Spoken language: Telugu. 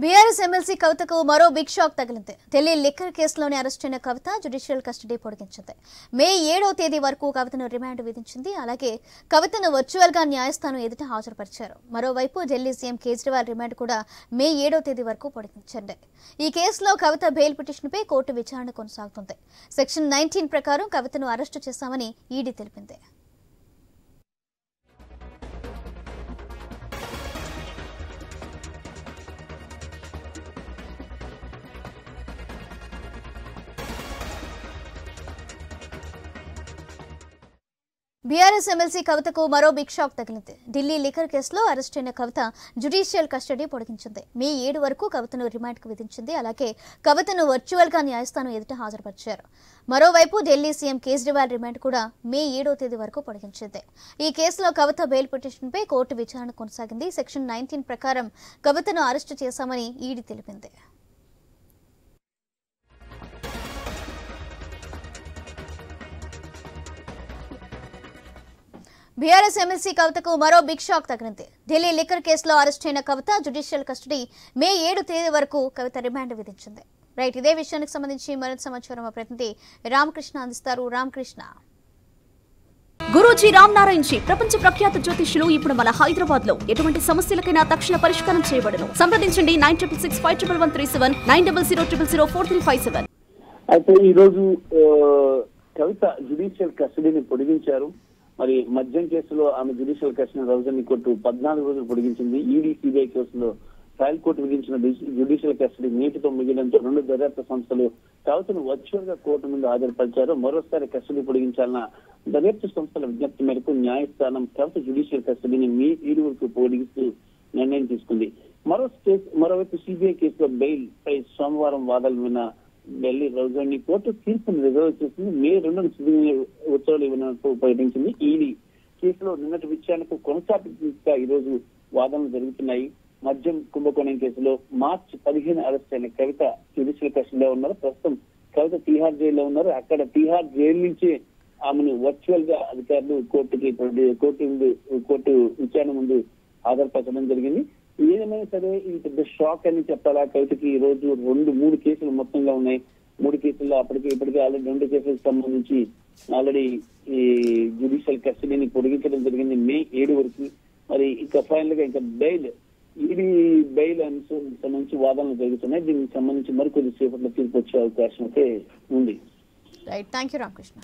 బీఆర్ఎస్ ఎమ్మెల్సీ కవితకు మరో బిగ్ షాక్ తగిలింది. ఢిల్లీ లిక్కర్ కేసులోనే అరెస్ట్ అయిన కవిత జ్యుడిషియల్ కస్టడీ పొడిగించింది. మే 7వ తేదీ వరకు కవితను రిమాండ్ విధించింది. అలాగే కవితను వర్చువల్ గా న్యాయస్థానం ఎదుట హాజరుపరిచారు. మరోవైపు ఢిల్లీ సీఎం కేజ్రీవాల్ రిమాండ్ కూడా మే 7వ తేదీ వరకు పొడిగించండి. ఈ కేసులో కవిత బెయిల్ పిటిషన్పై కోర్టు విచారణ కొనసాగుతుంది. సెక్షన్ 19 ప్రకారం కవితను అరెస్టు చేశామని ఈడీ తెలిపింది. బీఆర్ఎస్ ఎమ్మెల్సీ కవితకు మరో బిగ్ షాక్ తగిలింది. ఢిల్లీ లిక్కర్ కేసులో అరెస్ట్ అయిన కవిత జ్యుడిషియల్ కస్టడీ పొడిగించింది. మే 7 వరకు కవితను రిమాండ్కు విధించింది. అలాగే కవితను వర్చువల్ గా న్యాయస్థానం ఎదుట హాజరుపరిచారు. మరోవైపు ఢిల్లీ సీఎం కేజ్రీవాల్ రిమాండ్ కూడా మే 7వ తేదీ వరకు పొడిగించింది. ఈ కేసులో కవిత బెయిల్ పిటిషన్పై కోర్టు విచారణ కొనసాగింది. సెక్షన్ 19 ప్రకారం కవితను అరెస్టు చేశామని ఈడీ తెలిపింది. బీఆర్ఎస్ ఎమ్మెల్సీ కవితకు మరో బిగ్ షాక్ తగిలింది. ఢిల్లీ లిక్కర్ కేసులో అరెస్ట్ అయిన కవిత జ్యుడిషియల్ కస్టడీ మే 7 తేదీ వరకు కవిత రిమాండ్ విధించింది. రైట్, ఇదే విషయానికి సంబంధించి మరింత సమాచారం మా ప్రతినిధి రామకృష్ణ అందిస్తారు. రామకృష్ణ. గురూజీ రామ్ నారాయణ్ జీ ప్రపంచ ప్రఖ్యాత జ్యోతిష్యులు ఇప్పుడు మన హైదరాబాద్ లో ఎటువంటి సమస్యలకైనా తక్షణ పరిష్కారం చేయబడను. సంప్రదించండి 96651137 9000004357. అయితే ఈ రోజు కవిత జ్యుడిషియల్ కస్టడీని పొడిగించారు. మరి మద్యం కేసులో ఆమె జ్యుడిషియల్ కస్టడీ రాజధాని కోర్టు 14 రోజులు పొడిగించింది. ఈడీ సిబిఐ కేసులో ట్రయల్ కోర్టు విధించిన జ్యుడిషియల్ కస్టడీ నేటితో ముగియడంతో 2 దర్యాప్తు సంస్థలు కవితను వర్చువల్ గా కోర్టు ముందు హాజరుపరిచారు. మరోసారి కస్టడీ పొడిగించాలన్న దర్యాప్తు సంస్థల విజ్ఞప్తి మేరకు న్యాయస్థానం కవిత జ్యుడిషియల్ కస్టడీని మే 7 వరకు పొడిగిస్తూ నిర్ణయం తీసుకుంది. మరోవైపు సిబిఐ కేసులో బెయిల్ పై సోమవారం వాదనలు విన్న ఢిల్లీ రాజధాని కోర్టు తీర్పును రిజర్వ్ చేసింది. మే 2 ఉత్తర్వులు ఇవ్వనున్నట్టు ప్రకటించింది. ఈడీ కేసులో నిన్నటి విచారణకు కొనసాగింపుగా ఈ రోజు వాదనలు జరుగుతున్నాయి. మద్యం కుంభకోణం కేసులో మార్చి 15 అరెస్ట్ అయిన కవిత జ్యుడిషియల్ కస్టడీలో ఉన్నారు. ప్రస్తుతం కవిత తిహార్ జైల్లో ఉన్నారు. అక్కడ తిహార్ జైలు నుంచి ఆమెను వర్చువల్ గా అధికారులు కోర్టు విచారణ ముందు హాజరుపరచడం జరిగింది. ఏదేమైనా సరే ఇది పెద్ద షాక్ అని చెప్పాలా. కవితకి ఈ రోజు 3 కేసులు మొత్తంగా ఉన్నాయి. 3 కేసుల్లో ఇప్పటికే ఆల్రెడీ 2 కేసులకు సంబంధించి ఆల్రెడీ ఈ జ్యుడిషియల్ కస్టడీని పొడిగించడం జరిగింది మే 7 వరకు. మరి ఇంకా ఫైనల్ గా ఇంకా ఈడీ బెయిల్ అంశం సంబంధించి వాదనలు జరుగుతున్నాయి. దీనికి సంబంధించి మరికొద్ది సేపట్లో తీర్పు వచ్చే అవకాశం అయితే ఉంది. Right, thank you Ramakrishna.